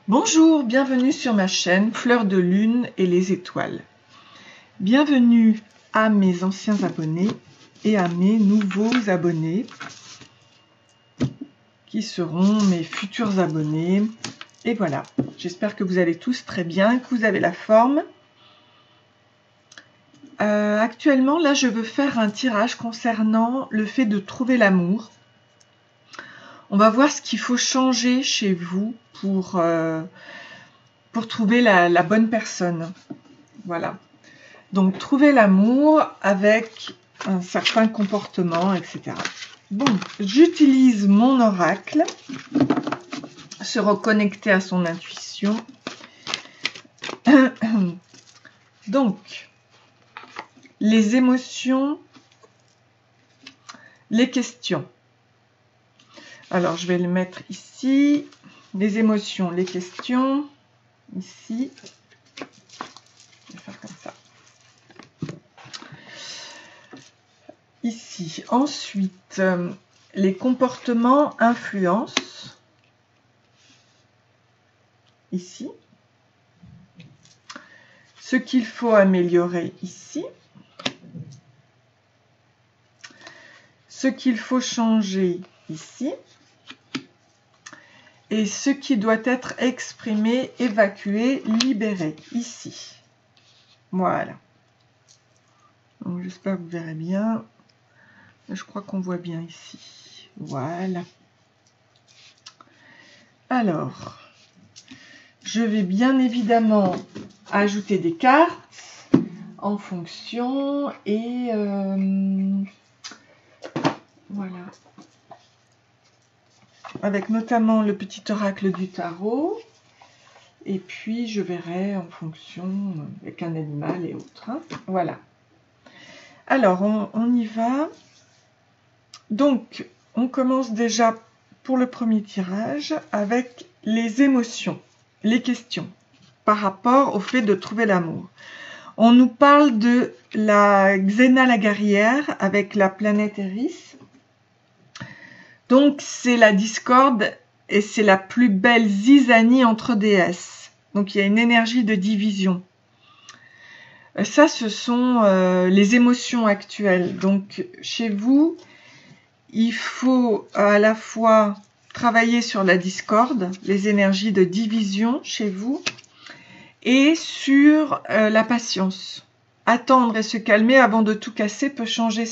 Bonjour, bienvenue sur ma chaîne Fleur de Lune et les étoiles. Bienvenue à mes anciens abonnés et à mes nouveaux abonnés qui seront mes futurs abonnés. Et voilà, j'espère que vous allez tous très bien, que vous avez la forme. Actuellement, là, je veux faire un tirage concernant le fait de trouver l'amour. On va voir ce qu'il faut changer chez vous pour trouver la bonne personne. Voilà. Donc, trouver l'amour avec un certain comportement, etc. Bon, j'utilise mon oracle, se reconnecter à son intuition. Donc, les émotions, les questions. Alors, je vais le mettre ici. Les émotions, les questions. Ici. Je vais faire comme ça. Ici. Ensuite, les comportements influencent. Ici. Ce qu'il faut améliorer ici. Ce qu'il faut changer ici. Et ce qui doit être exprimé, évacué, libéré, ici. Voilà. Donc j'espère que vous verrez bien. Je crois qu'on voit bien ici. Voilà. Alors, je vais bien évidemment ajouter des cartes en fonction et voilà. Avec notamment le petit oracle du tarot. Et puis, je verrai en fonction avec un animal et autres. Hein. Voilà. Alors, on y va. Donc, on commence déjà pour le premier tirage avec les émotions, les questions par rapport au fait de trouver l'amour. On nous parle de la Xena la guerrière avec la planète Eris. Donc, c'est la discorde et c'est la plus belle zizanie entre déesses. Donc, il y a une énergie de division. Ça, ce sont les émotions actuelles. Donc, chez vous, il faut à la fois travailler sur la discorde, les énergies de division chez vous, et sur la patience. Attendre et se calmer avant de tout casser peut changer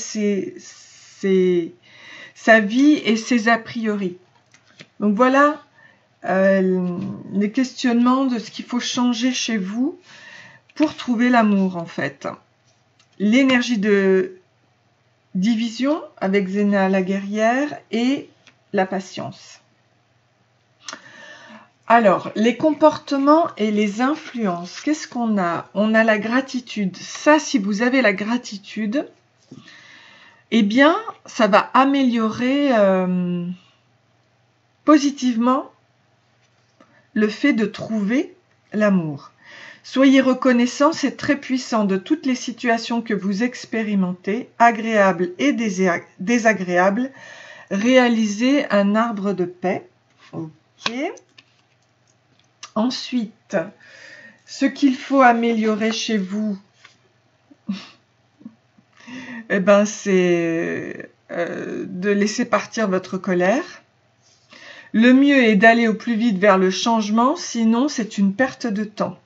sa vie et ses a priori. Donc voilà les questionnements de ce qu'il faut changer chez vous pour trouver l'amour en fait. L'énergie de division avec Xena la guerrière et la patience. Alors, les comportements et les influences, qu'est-ce qu'on a? On a la gratitude. Ça, si vous avez la gratitude, eh bien, ça va améliorer positivement le fait de trouver l'amour. Soyez reconnaissant, c'est très puissant de toutes les situations que vous expérimentez, agréables et désagréables. Réalisez un arbre de paix. Ok. Ensuite, ce qu'il faut améliorer chez vous, eh ben, c'est de laisser partir votre colère. Le mieux est d'aller au plus vite vers le changement, sinon c'est une perte de temps.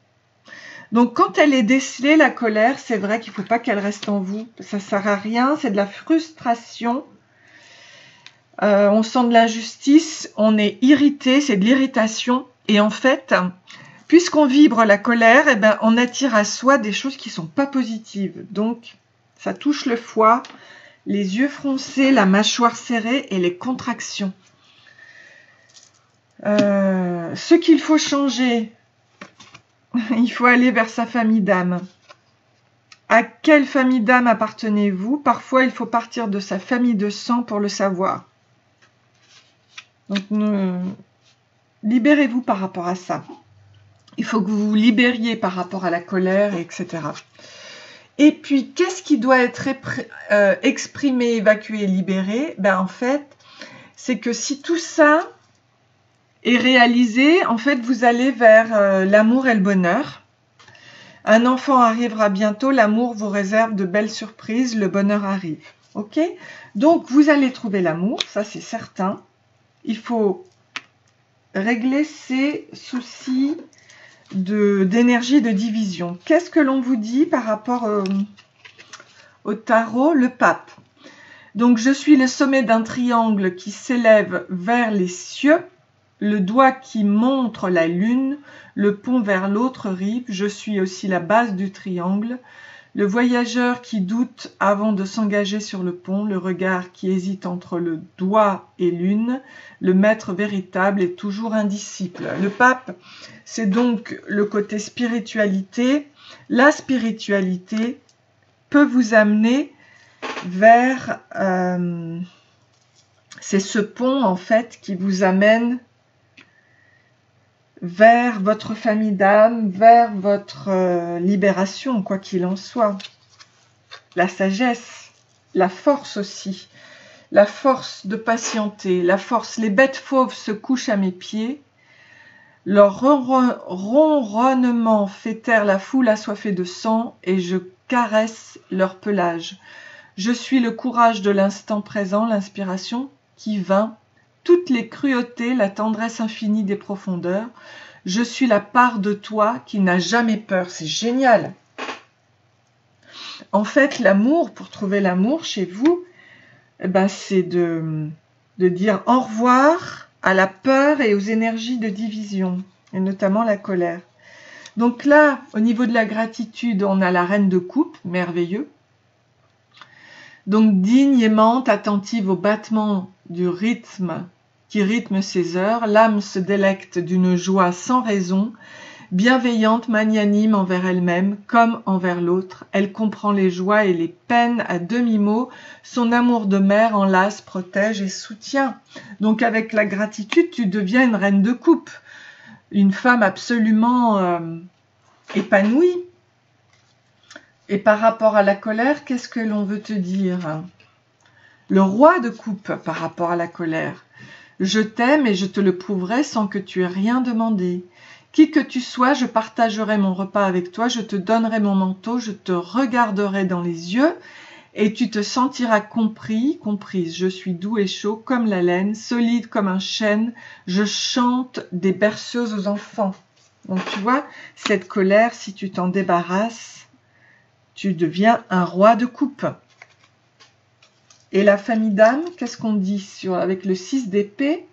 Donc, quand elle est décelée, la colère, c'est vrai qu'il ne faut pas qu'elle reste en vous. Ça ne sert à rien, c'est de la frustration. On sent de l'injustice, on est irrité, c'est de l'irritation. Et en fait, puisqu'on vibre la colère, eh ben, on attire à soi des choses qui ne sont pas positives. Donc, ça touche le foie, les yeux froncés, la mâchoire serrée et les contractions. Ce qu'il faut changer, il faut aller vers sa famille d'âme. À quelle famille d'âme appartenez-vous? Parfois, il faut partir de sa famille de sang pour le savoir. Donc, libérez-vous par rapport à ça. Il faut que vous vous libériez par rapport à la colère, etc. Et puis, qu'est-ce qui doit être exprimé, évacué, libéré? Ben, en fait, c'est que si tout ça est réalisé, en fait, vous allez vers l'amour et le bonheur. Un enfant arrivera bientôt, l'amour vous réserve de belles surprises, le bonheur arrive. Ok? Donc, vous allez trouver l'amour, ça c'est certain. Il faut régler ces soucis d'énergie de division. Qu'est-ce que l'on vous dit par rapport au tarot? Le pape. Donc, je suis le sommet d'un triangle qui s'élève vers les cieux, le doigt qui montre la lune, le pont vers l'autre rive. Je suis aussi la base du triangle, le voyageur qui doute avant de s'engager sur le pont, le regard qui hésite entre le doigt et lune, le maître véritable est toujours un disciple. Le pape, c'est donc le côté spiritualité. La spiritualité peut vous amener vers... c'est ce pont, en fait, qui vous amène vers votre famille d'âme, vers votre libération, quoi qu'il en soit. La sagesse, la force aussi, la force de patienter, la force. Les bêtes fauves se couchent à mes pieds, leur ronronnement fait taire la foule assoiffée de sang, et je caresse leur pelage. Je suis le courage de l'instant présent, l'inspiration qui vint, toutes les cruautés, la tendresse infinie des profondeurs. Je suis la part de toi qui n'a jamais peur. C'est génial. En fait, l'amour, pour trouver l'amour chez vous, eh ben, c'est de dire au revoir à la peur et aux énergies de division, et notamment la colère. Donc là, au niveau de la gratitude, on a la reine de coupe, merveilleux. Donc digne, aimante, attentive au battement du rythme qui rythme ses heures, l'âme se délecte d'une joie sans raison, bienveillante, magnanime envers elle-même comme envers l'autre. Elle comprend les joies et les peines à demi-mot, son amour de mère enlace, protège et soutient. Donc avec la gratitude, tu deviens une reine de coupe, une femme absolument épanouie. Et par rapport à la colère, qu'est-ce que l'on veut te dire? Le roi de coupe par rapport à la colère. Je t'aime et je te le prouverai sans que tu aies rien demandé. Qui que tu sois, je partagerai mon repas avec toi, je te donnerai mon manteau, je te regarderai dans les yeux et tu te sentiras compris, comprise. Je suis doux et chaud comme la laine, solide comme un chêne, je chante des berceuses aux enfants. Donc tu vois, cette colère, si tu t'en débarrasses, tu deviens un roi de coupe. Et la famille d'âme, qu'est-ce qu'on dit avec le 6 d'épée?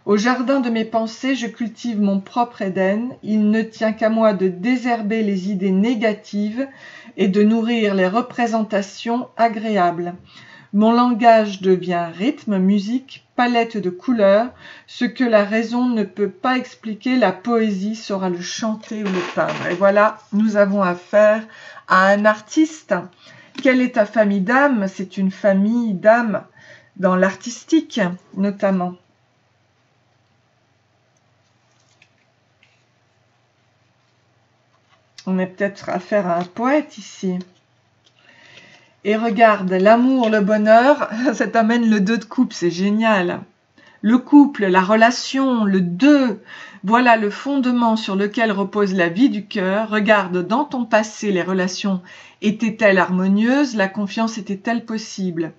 Au jardin de mes pensées, je cultive mon propre Éden. Il ne tient qu'à moi de désherber les idées négatives et de nourrir les représentations agréables. Mon langage devient rythme, musique, palette de couleurs. Ce que la raison ne peut pas expliquer, la poésie saura le chanter ou le peindre. Et voilà, nous avons affaire à un artiste. Quelle est ta famille d'âme? C'est une famille d'âme dans l'artistique, notamment. On est peut-être affaire à un poète ici. Et regarde, l'amour, le bonheur, ça t'amène le 2 de coupe, c'est génial. Le couple, la relation, le 2, voilà le fondement sur lequel repose la vie du cœur. Regarde, dans ton passé, les relations étaient-elles harmonieuses? La confiance était-elle possible?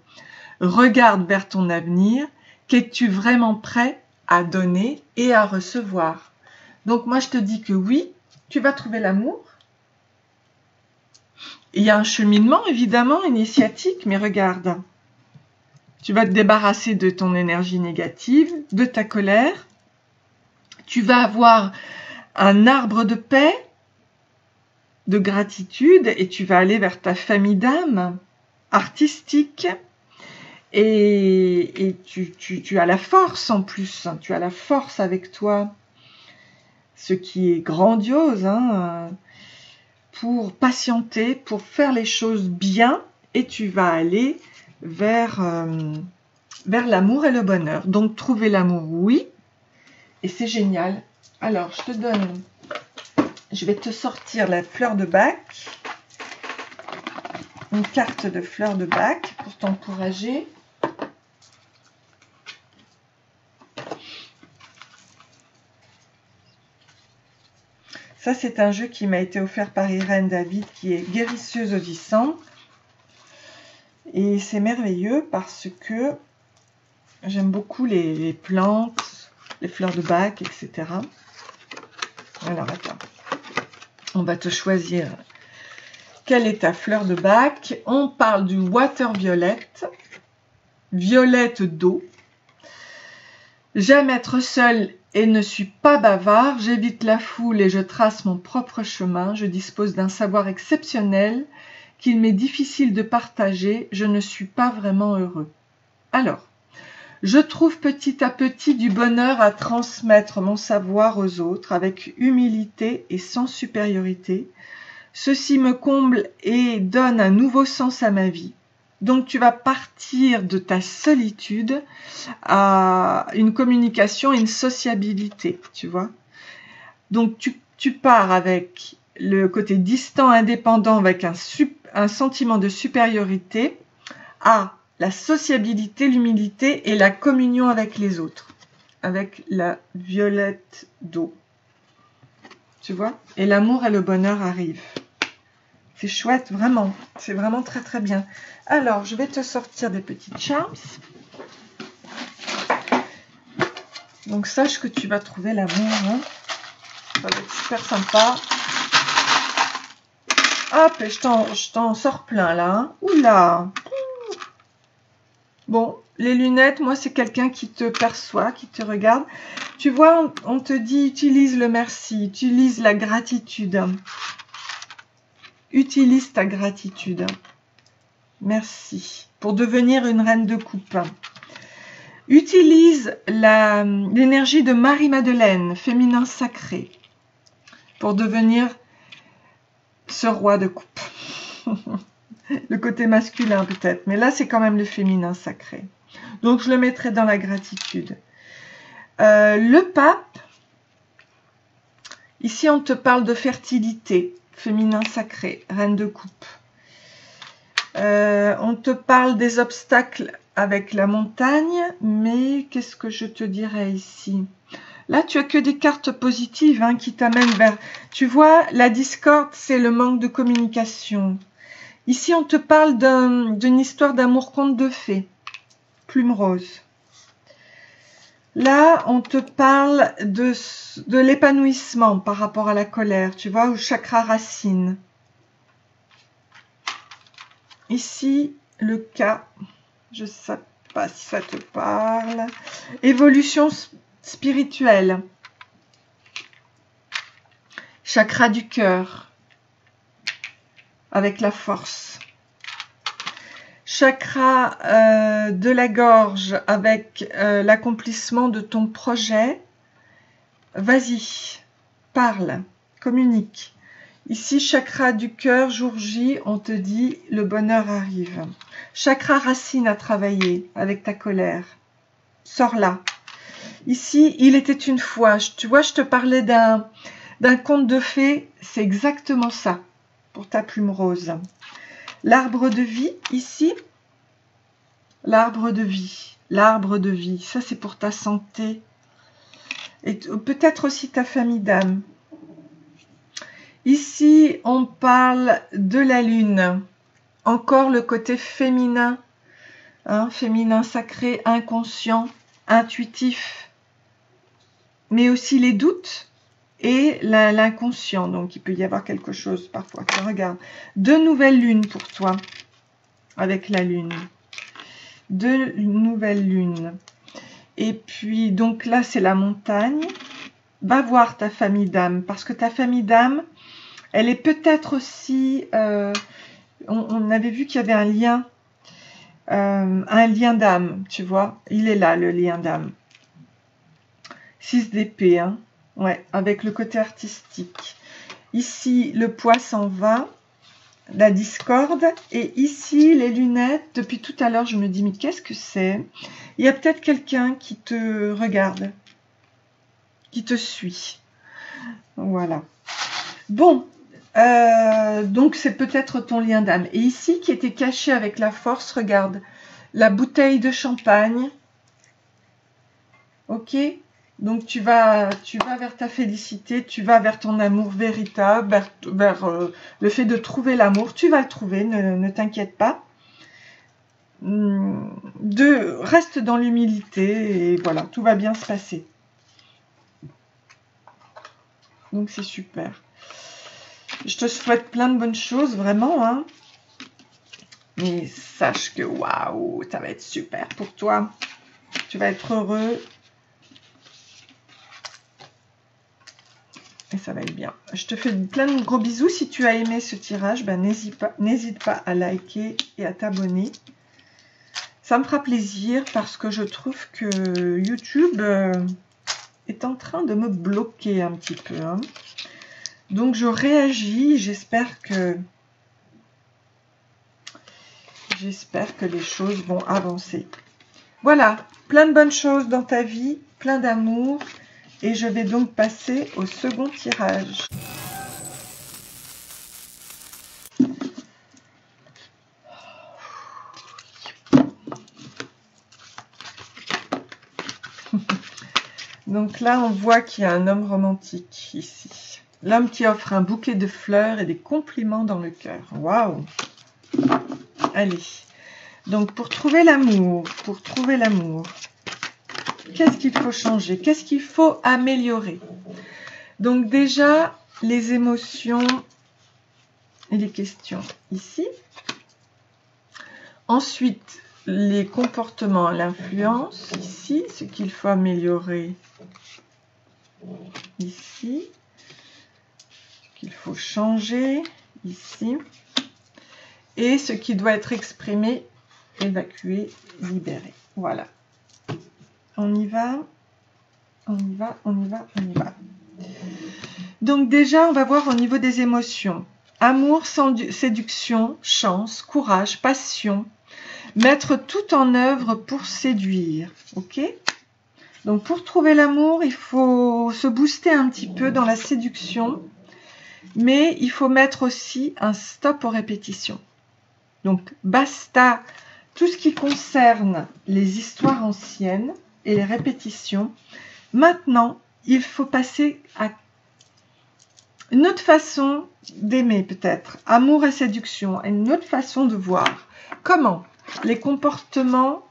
Regarde vers ton avenir. Qu'es-tu vraiment prêt à donner et à recevoir? Donc moi, je te dis que oui, tu vas trouver l'amour. Il y a un cheminement, évidemment, initiatique, mais regarde. Tu vas te débarrasser de ton énergie négative, de ta colère. Tu vas avoir un arbre de paix, de gratitude, et tu vas aller vers ta famille d'âme artistique. Et tu as la force en plus, tu as la force avec toi, ce qui est grandiose, hein, pour patienter, pour faire les choses bien, et tu vas aller vers l'amour et le bonheur. Donc trouver l'amour, oui, et c'est génial. Alors je vais te sortir la fleur de bac, une carte de fleur de bac pour t'encourager. Ça, c'est un jeu qui m'a été offert par Irène David, qui est guérisseuse au 10 Et c'est merveilleux parce que j'aime beaucoup les plantes, les fleurs de bac, etc. Alors, attends. On va te choisir. Quelle est ta fleur de bac? On parle du water violette. Violette d'eau. J'aime être seule et ne suis pas bavard. J'évite la foule et je trace mon propre chemin. Je dispose d'un savoir exceptionnel qu'il m'est difficile de partager. Je ne suis pas vraiment heureux. Alors, je trouve petit à petit du bonheur à transmettre mon savoir aux autres avec humilité et sans supériorité. Ceci me comble et donne un nouveau sens à ma vie. Donc tu vas partir de ta solitude à une communication et une sociabilité, tu vois. Donc tu pars avec le côté distant, indépendant, avec un sentiment de supériorité à la sociabilité, l'humilité et la communion avec les autres, avec la violette d'eau. Tu vois? Et l'amour et le bonheur arrivent. C'est chouette, vraiment. C'est vraiment très très bien. Alors, je vais te sortir des petites charms. Donc, sache que tu vas trouver l'amour. Hein. Ça va être super sympa. Hop, et je t'en sors plein là. Hein. Oula! Bon, les lunettes, moi, c'est quelqu'un qui te perçoit, qui te regarde. Tu vois, on te dit, utilise le merci, utilise la gratitude. Utilise ta gratitude. Merci. Pour devenir une reine de coupe. Utilise l'énergie de Marie-Madeleine, féminin sacré, pour devenir ce roi de coupe. Le côté masculin peut-être, mais là c'est quand même le féminin sacré. Donc je le mettrai dans la gratitude. Le pape, ici on te parle de fertilité, féminin sacré, reine de coupe. On te parle des obstacles avec la montagne, mais qu'est-ce que je te dirais ici? Là, tu as que des cartes positives hein, qui t'amènent vers... Tu vois, la discorde, c'est le manque de communication. Ici, on te parle d'une histoire d'amour conte de fées, plume rose. Là, on te parle de l'épanouissement par rapport à la colère, tu vois, au chakra racine. Ici, le cas, je ne sais pas si ça te parle. Évolution spirituelle. Chakra du cœur. Avec la force. Chakra de la gorge avec l'accomplissement de ton projet. Vas-y, parle, communique. Ici, chakra du cœur, jour J, on te dit le bonheur arrive. Chakra racine à travailler avec ta colère. Sors là. Ici, il était une fois. Tu vois, je te parlais d'un conte de fées. C'est exactement ça. Pour ta plume rose. L'arbre de vie, ici, l'arbre de vie, l'arbre de vie, ça c'est pour ta santé et peut-être aussi ta famille d'âme. Ici, on parle de la lune, encore le côté féminin, hein, féminin sacré, inconscient, intuitif, mais aussi les doutes. Et l'inconscient, donc il peut y avoir quelque chose parfois. Regarde, 2 nouvelles lunes pour toi, avec la lune. 2 nouvelles lunes. Et puis, donc là, c'est la montagne. Va voir ta famille d'âme, parce que ta famille d'âme, elle est peut-être aussi... on avait vu qu'il y avait un lien d'âme, tu vois. Il est là, le lien d'âme. 6 d'épée, hein. Ouais, avec le côté artistique. Ici, le poids s'en va, la discorde. Et ici, les lunettes. Depuis tout à l'heure, je me dis, mais qu'est-ce que c'est? Il y a peut-être quelqu'un qui te regarde, qui te suit. Voilà. Bon, donc c'est peut-être ton lien d'âme. Et ici, qui était caché avec la force, regarde, la bouteille de champagne. Ok? Donc tu vas vers ta félicité, tu vas vers ton amour véritable, vers le fait de trouver l'amour. Tu vas le trouver, ne t'inquiète pas. Reste dans l'humilité et voilà, tout va bien se passer. Donc c'est super. Je te souhaite plein de bonnes choses, vraiment, hein. Mais sache que waouh, ça va être super pour toi. Tu vas être heureux. Et ça va être bien. Je te fais plein de gros bisous. Si tu as aimé ce tirage, ben n'hésite pas à liker et à t'abonner. Ça me fera plaisir parce que je trouve que YouTube est en train de me bloquer un petit peu, hein. Donc je réagis. J'espère que les choses vont avancer. Voilà, plein de bonnes choses dans ta vie, plein d'amour. Et je vais donc passer au second tirage. Donc là, on voit qu'il y a un homme romantique ici. L'homme qui offre un bouquet de fleurs et des compliments dans le cœur. Waouh! Allez. Donc, pour trouver l'amour, qu'est-ce qu'il faut changer? Qu'est-ce qu'il faut améliorer? Donc déjà, les émotions et les questions ici. Ensuite, les comportements, l'influence ici, ce qu'il faut améliorer ici, ce qu'il faut changer ici, et ce qui doit être exprimé, évacué, libéré. Voilà. On y va, on y va, on y va, on y va. Donc déjà, on va voir au niveau des émotions. Amour, séduction, chance, courage, passion. Mettre tout en œuvre pour séduire. Ok? Donc pour trouver l'amour, il faut se booster un petit peu dans la séduction. Mais il faut mettre aussi un stop aux répétitions. Donc basta tout ce qui concerne les histoires anciennes et les répétitions. Maintenant, il faut passer à une autre façon d'aimer peut-être. Amour et séduction, une autre façon de voir. Comment? Les comportements,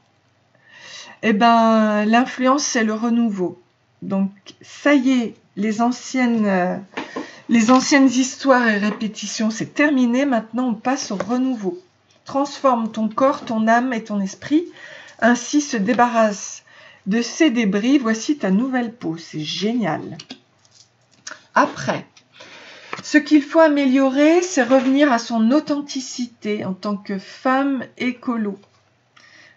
eh ben, l'influence, c'est le renouveau. Donc, ça y est, les anciennes histoires et répétitions, c'est terminé. Maintenant, on passe au renouveau. Transforme ton corps, ton âme et ton esprit. Ainsi se débarrasse de ces débris. Voici ta nouvelle peau. C'est génial. Après, ce qu'il faut améliorer, c'est revenir à son authenticité en tant que femme écolo.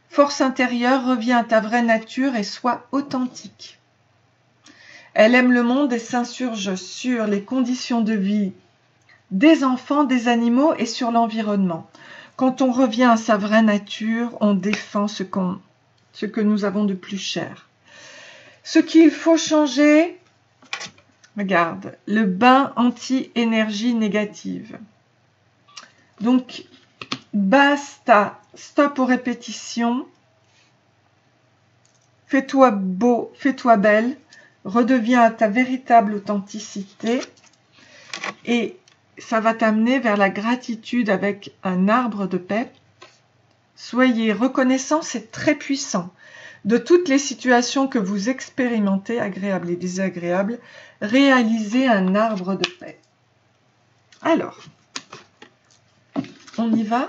Force intérieure, reviens à ta vraie nature et sois authentique. Elle aime le monde et s'insurge sur les conditions de vie des enfants, des animaux et sur l'environnement. Quand on revient à sa vraie nature, on défend ce que nous avons de plus cher. Ce qu'il faut changer, regarde, le bain anti-énergie négative. Donc, basta, stop aux répétitions. Fais-toi beau, fais-toi belle. Redeviens à ta véritable authenticité. Et ça va t'amener vers la gratitude avec un arbre de paix. Soyez reconnaissants, c'est très puissant. De toutes les situations que vous expérimentez, agréables et désagréables, réalisez un arbre de paix. Alors, on y va.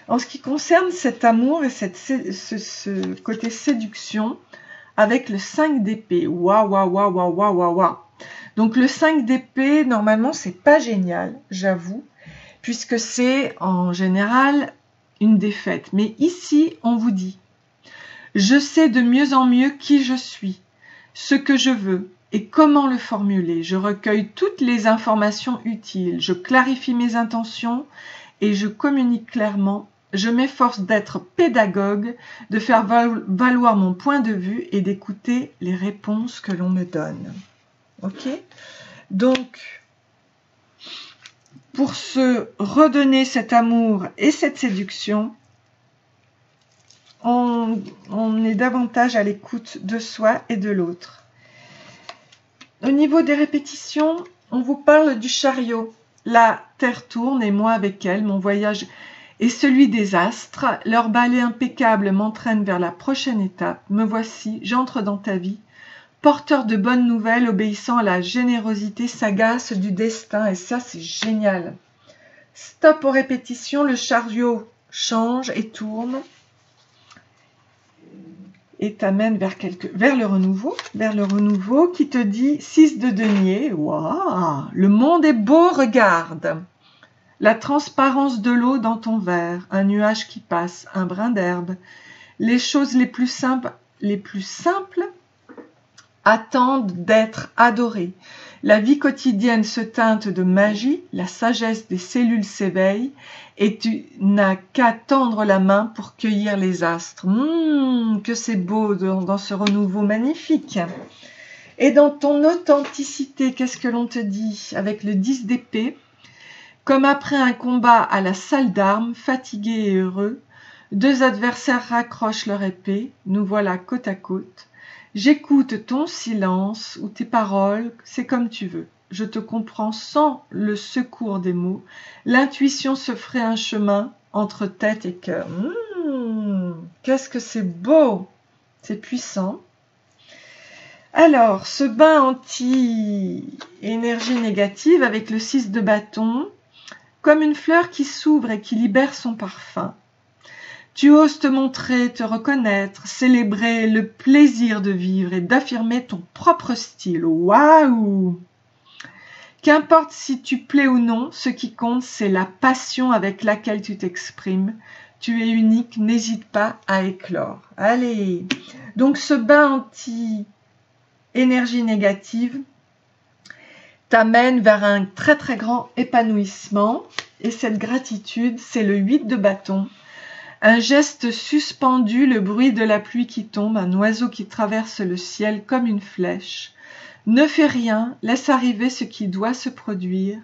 En ce qui concerne cet amour et ce côté séduction, avec le 5 d'épée. Waouh, waouh, waouh, waouh, waouh, waouh, waouh. Donc le 5 d'épée, normalement, c'est pas génial, j'avoue, puisque c'est en général une défaite. Mais ici, on vous dit, je sais de mieux en mieux qui je suis, ce que je veux et comment le formuler. Je recueille toutes les informations utiles, je clarifie mes intentions et je communique clairement. Je m'efforce d'être pédagogue, de faire valoir mon point de vue et d'écouter les réponses que l'on me donne. Ok? Donc, pour se redonner cet amour et cette séduction, on est davantage à l'écoute de soi et de l'autre. au niveau des répétitions, on vous parle du chariot. La terre tourne et moi avec elle, mon voyage est celui des astres. Leur balai impeccable m'entraîne vers la prochaine étape. Me voici, j'entre dans ta vie, porteur de bonnes nouvelles, obéissant à la générosité sagace du destin. Et ça, c'est génial. Stop aux répétitions, le chariot change et tourne et t'amène vers le renouveau qui te dit 6 de denier. Waouh, le monde est beau, regarde. La transparence de l'eau dans ton verre, un nuage qui passe, un brin d'herbe. Les choses les plus simples attendent d'être adorées. La vie quotidienne se teinte de magie, la sagesse des cellules s'éveille et tu n'as qu'à tendre la main pour cueillir les astres. Que c'est beau dans ce renouveau magnifique. Et dans ton authenticité, qu'est-ce que l'on te dit avec le 10 d'épée? Comme après un combat à la salle d'armes, fatigués et heureux, deux adversaires raccrochent leur épée, nous voilà côte à côte. J'écoute ton silence ou tes paroles, c'est comme tu veux. Je te comprends sans le secours des mots. L'intuition se ferait un chemin entre tête et cœur. Qu'est-ce que c'est beau! C'est puissant. Alors, ce bain anti-énergie négative avec le 6 de bâton, comme une fleur qui s'ouvre et qui libère son parfum. Tu oses te montrer, te reconnaître, célébrer le plaisir de vivre et d'affirmer ton propre style. Waouh! Qu'importe si tu plais ou non, ce qui compte, c'est la passion avec laquelle tu t'exprimes. Tu es unique, n'hésite pas à éclore. Allez! Donc ce bain anti-énergie négative t'amène vers un très très grand épanouissement. Et cette gratitude, c'est le 8 de bâton. Un geste suspendu, le bruit de la pluie qui tombe, un oiseau qui traverse le ciel comme une flèche. Ne fais rien, laisse arriver ce qui doit se produire.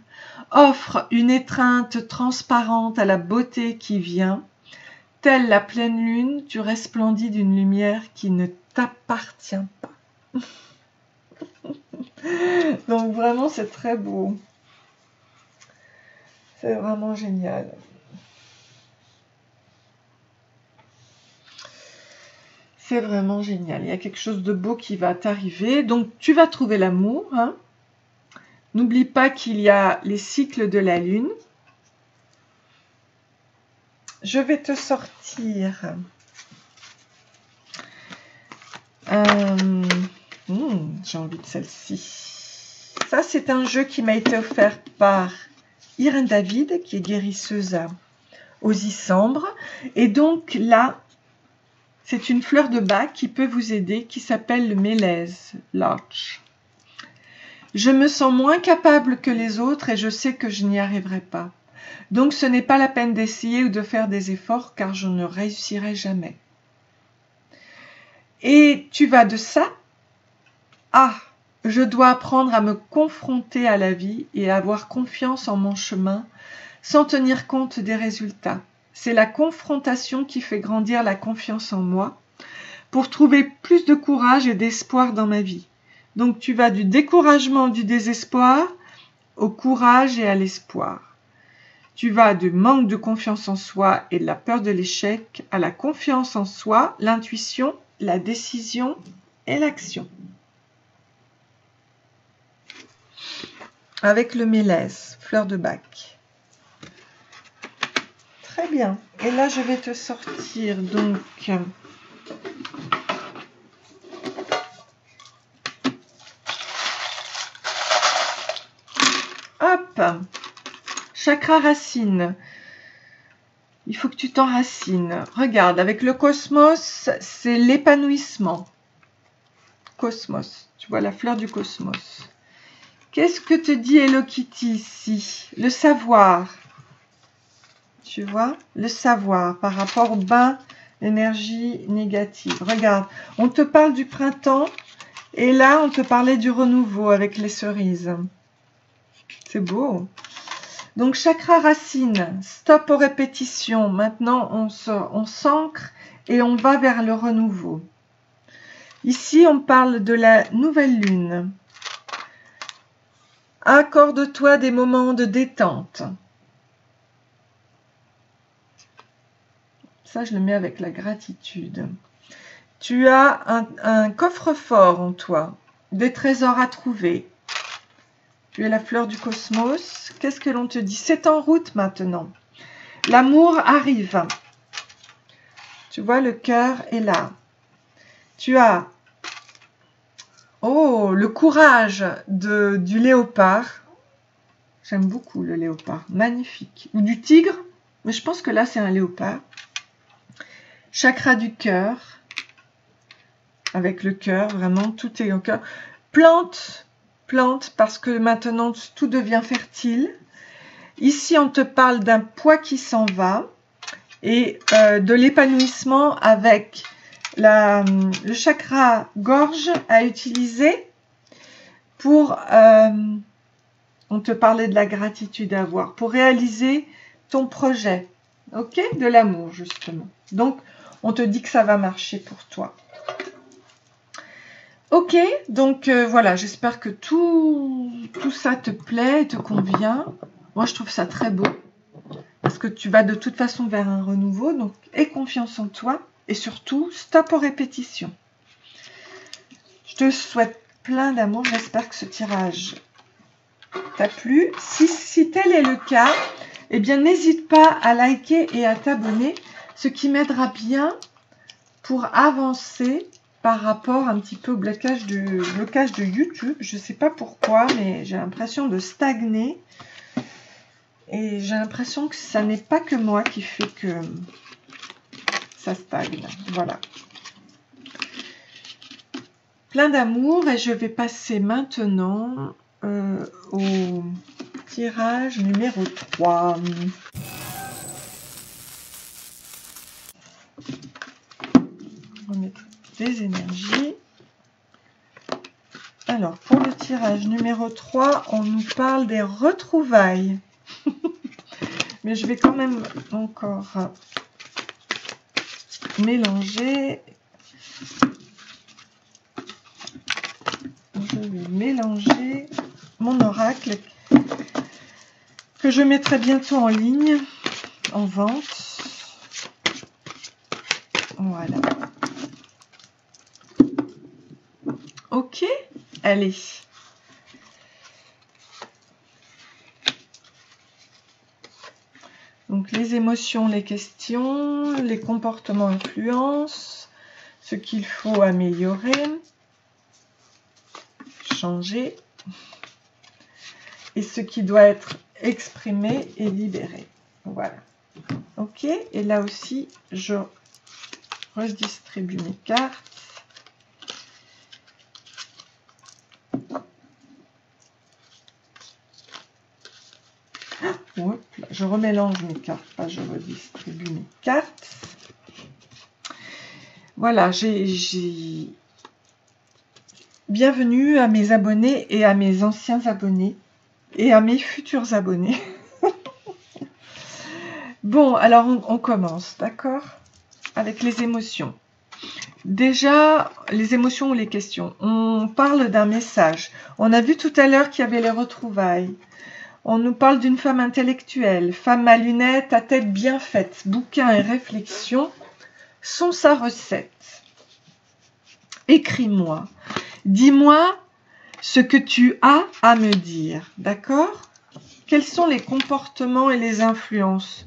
Offre une étreinte transparente à la beauté qui vient. Telle la pleine lune, tu resplendis d'une lumière qui ne t'appartient pas. Donc vraiment, c'est très beau. C'est vraiment génial. C'est vraiment génial. Il y a quelque chose de beau qui va t'arriver. Donc, tu vas trouver l'amour. Hein. N'oublie pas qu'il y a les cycles de la lune. Je vais te sortir. J'ai envie de celle-ci. Ça, c'est un jeu qui m'a été offert par Irène David, qui est guérisseuse aux Isambres. Et donc, là, c'est une fleur de bac qui peut vous aider, qui s'appelle le mélèze, larch. Je me sens moins capable que les autres et je sais que je n'y arriverai pas. Donc ce n'est pas la peine d'essayer ou de faire des efforts car je ne réussirai jamais. Et tu vas de ça à je dois apprendre à me confronter à la vie et à avoir confiance en mon chemin sans tenir compte des résultats. C'est la confrontation qui fait grandir la confiance en moi pour trouver plus de courage et d'espoir dans ma vie. Donc tu vas du découragement, du désespoir au courage et à l'espoir. Tu vas du manque de confiance en soi et de la peur de l'échec à la confiance en soi, l'intuition, la décision et l'action. Avec le mélèze, fleur de bac. Très bien. Et là, je vais te sortir donc hop, chakra racine. Il faut que tu t'enracines. Regarde, avec le cosmos, c'est l'épanouissement. Cosmos. Tu vois la fleur du cosmos. Qu'est-ce que te dit Hello Kitty ici? Le savoir. Tu vois, le savoir par rapport au bain énergie négative. Regarde, on te parle du printemps et là, on te parlait du renouveau avec les cerises. C'est beau. Donc, chakra racine, stop aux répétitions. Maintenant, on s'ancre et on va vers le renouveau. Ici, on parle de la nouvelle lune. Accorde-toi des moments de détente. Ça, je le mets avec la gratitude. Tu as un coffre-fort en toi, des trésors à trouver. Tu es la fleur du cosmos. Qu'est-ce que l'on te dit? C'est en route maintenant. L'amour arrive. Tu vois, le cœur est là. Tu as le courage du léopard. J'aime beaucoup le léopard. Magnifique. Ou du tigre. Mais je pense que là, c'est un léopard. Chakra du cœur. Avec le cœur, vraiment, tout est au cœur. Plante, parce que maintenant, tout devient fertile. Ici, on te parle d'un poids qui s'en va et de l'épanouissement avec le chakra gorge à utiliser pour, on te parlait de la gratitude à avoir, pour réaliser ton projet, ok, de l'amour justement. Donc, on te dit que ça va marcher pour toi. Ok, donc voilà, j'espère que tout ça te plaît, te convient. Moi, je trouve ça très beau parce que tu vas de toute façon vers un renouveau, donc aie confiance en toi et surtout, stop aux répétitions. Je te souhaite plein d'amour, j'espère que ce tirage t'a plu. Si tel est le cas, eh bien, n'hésite pas à liker et à t'abonner, ce qui m'aidera bien pour avancer par rapport un petit peu au blocage de YouTube. Je ne sais pas pourquoi, mais j'ai l'impression de stagner. Et j'ai l'impression que ça n'est pas que moi qui fait que ça stagne. Voilà. Plein d'amour et je vais passer maintenant au tirage numéro 3. On va mettre des énergies. Alors, pour le tirage numéro 3, on nous parle des retrouvailles. Mais je vais quand même encore mélanger. Je vais mélanger mon oracle que je mettrai bientôt en ligne, en vente. Voilà. Ok, allez. Donc les émotions, les questions, les comportements influencent, ce qu'il faut améliorer, changer, et ce qui doit être exprimé et libéré. Voilà. Ok, et là aussi, je redistribue mes cartes. Hop là, je remélange mes cartes, pas je redistribue mes cartes. Voilà, bienvenue à mes abonnés et à mes anciens abonnés et à mes futurs abonnés. Bon, alors on commence, d'accord? Avec les émotions. Déjà, les émotions ou les questions. On parle d'un message. On a vu tout à l'heure qu'il y avait les retrouvailles. On nous parle d'une femme intellectuelle, femme à lunettes, à tête bien faite. Bouquins et réflexions sont sa recette. Écris-moi. Dis-moi ce que tu as à me dire. D'accord? Quels sont les comportements et les influences?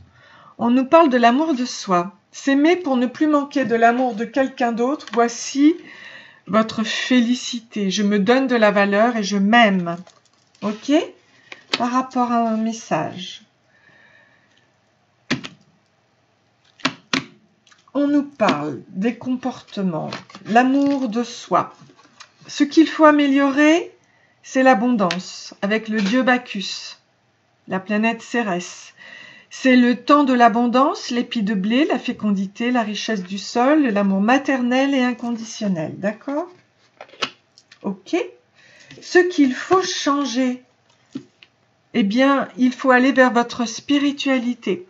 On nous parle de l'amour de soi. S'aimer pour ne plus manquer de l'amour de quelqu'un d'autre. Voici votre félicité. Je me donne de la valeur et je m'aime. Ok? Par rapport à un message. On nous parle des comportements, l'amour de soi. Ce qu'il faut améliorer, c'est l'abondance, avec le dieu Bacchus, la planète Cérès. C'est le temps de l'abondance, l'épi de blé, la fécondité, la richesse du sol, l'amour maternel et inconditionnel. D'accord? Ok. Ce qu'il faut changer, eh bien, il faut aller vers votre spiritualité.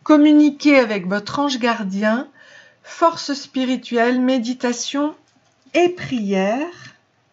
Communiquer avec votre ange gardien, force spirituelle, méditation et prière.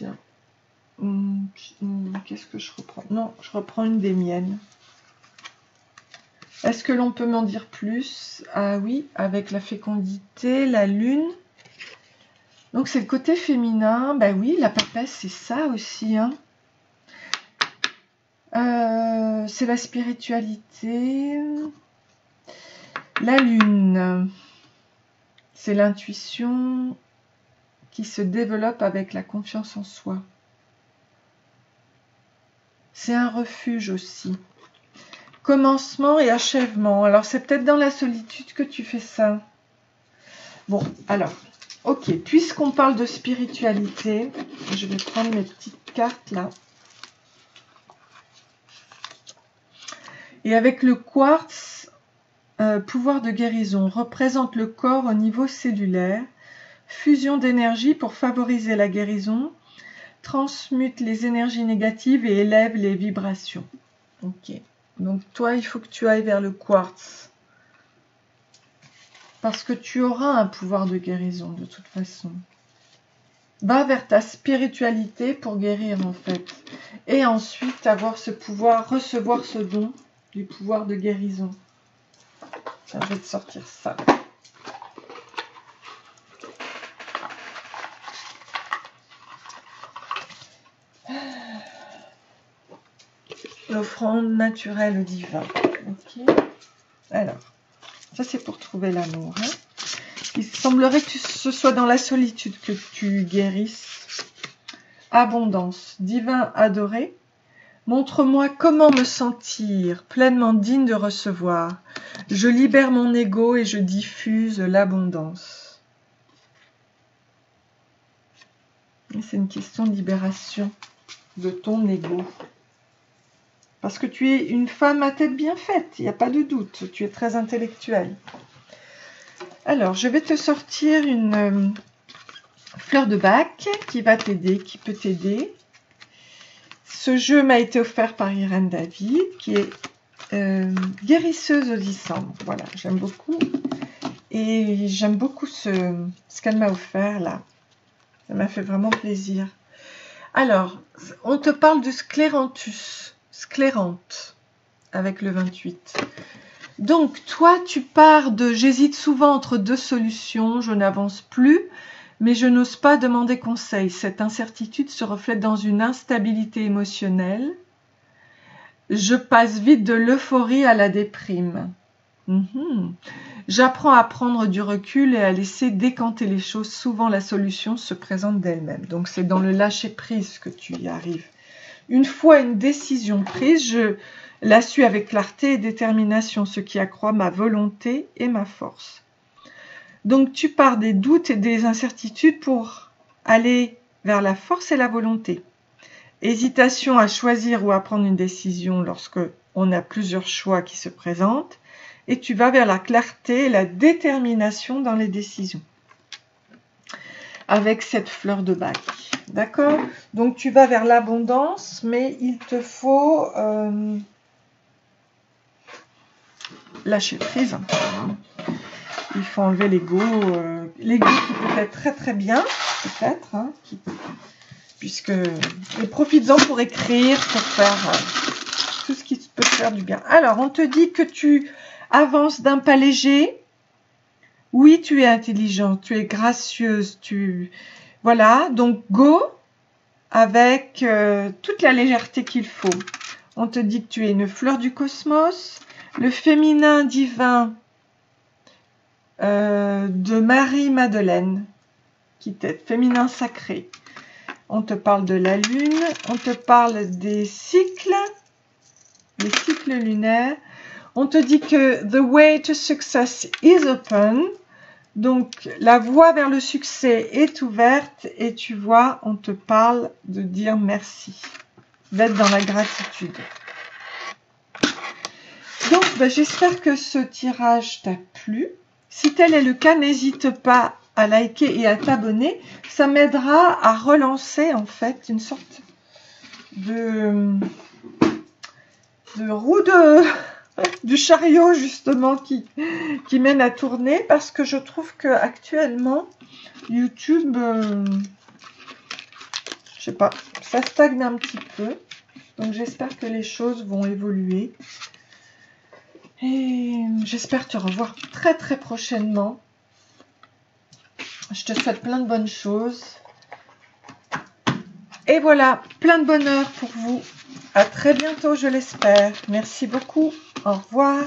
Tiens. Qu'est-ce que je reprends? Non, je reprends une des miennes. Est-ce que l'on peut m'en dire plus? Ah oui, avec la fécondité, la lune. Donc c'est le côté féminin. Ben oui, la papesse, c'est ça aussi. Hein. C'est la spiritualité. La lune, c'est l'intuition qui se développe avec la confiance en soi. C'est un refuge aussi. Commencement et achèvement. Alors, c'est peut-être dans la solitude que tu fais ça. Bon, alors, ok. Puisqu'on parle de spiritualité, je vais prendre mes petites cartes là. Et avec le quartz, pouvoir de guérison, représente le corps au niveau cellulaire. Fusion d'énergie pour favoriser la guérison. Transmute les énergies négatives et élève les vibrations. Ok. Donc toi, il faut que tu ailles vers le quartz. Parce que tu auras un pouvoir de guérison de toute façon. Va vers ta spiritualité pour guérir en fait. Et ensuite avoir ce pouvoir, recevoir ce don du pouvoir de guérison. Tiens, je vais te sortir ça. L'offrande naturelle au divin. Ok. Alors, ça c'est pour trouver l'amour. Hein. Il semblerait que ce soit dans la solitude que tu guérisses. Abondance, divin adoré. Montre-moi comment me sentir pleinement digne de recevoir. Je libère mon ego et je diffuse l'abondance. C'est une question de libération de ton ego. Parce que tu es une femme à tête bien faite, il n'y a pas de doute, tu es très intellectuelle. Alors, je vais te sortir une fleur de bac qui va t'aider, qui peut t'aider. Ce jeu m'a été offert par Irène David, qui est guérisseuse au décembre. Voilà, j'aime beaucoup. Et j'aime beaucoup ce qu'elle m'a offert là. Ça m'a fait vraiment plaisir. Alors, on te parle de scléranthus. Sclérante avec le 28. Donc toi tu pars de j'hésite souvent entre deux solutions, je n'avance plus, mais je n'ose pas demander conseil. Cette incertitude se reflète dans une instabilité émotionnelle. Je passe vite de l'euphorie à la déprime. J'apprends à prendre du recul et à laisser décanter les choses. Souvent la solution se présente d'elle-même. Donc c'est dans le lâcher prise que tu y arrives. Une fois une décision prise, je la suis avec clarté et détermination, ce qui accroît ma volonté et ma force. Donc tu pars des doutes et des incertitudes pour aller vers la force et la volonté. Hésitation à choisir ou à prendre une décision lorsque on a plusieurs choix qui se présentent. Et tu vas vers la clarté et la détermination dans les décisions. Avec cette fleur de bac. D'accord? Donc tu vas vers l'abondance, mais il te faut lâcher prise. Il faut enlever l'ego. L'ego qui peut être très très bien, peut-être, hein, puisque et profites-en pour écrire, pour faire tout ce qui peut te faire du bien. Alors, on te dit que tu avances d'un pas léger. Oui, tu es intelligente, tu es gracieuse, voilà, donc go avec toute la légèreté qu'il faut. On te dit que tu es une fleur du cosmos, le féminin divin de Marie-Madeleine, qui t'aide, féminin sacré. On te parle de la lune, on te parle des cycles, les cycles lunaires. On te dit que the way to success is open. Donc, la voie vers le succès est ouverte et tu vois, on te parle de dire merci, d'être dans la gratitude. Donc, j'espère que ce tirage t'a plu. Si tel est le cas, n'hésite pas à liker et à t'abonner. Ça m'aidera à relancer en fait une sorte de roue du chariot justement qui mène à tourner, parce que je trouve que actuellement YouTube Je sais pas, ça stagne un petit peu. Donc j'espère que les choses vont évoluer. Et j'espère te revoir très très prochainement. Je te souhaite plein de bonnes choses. Et voilà, plein de bonheur pour vous. À très bientôt, je l'espère. Merci beaucoup. Au revoir.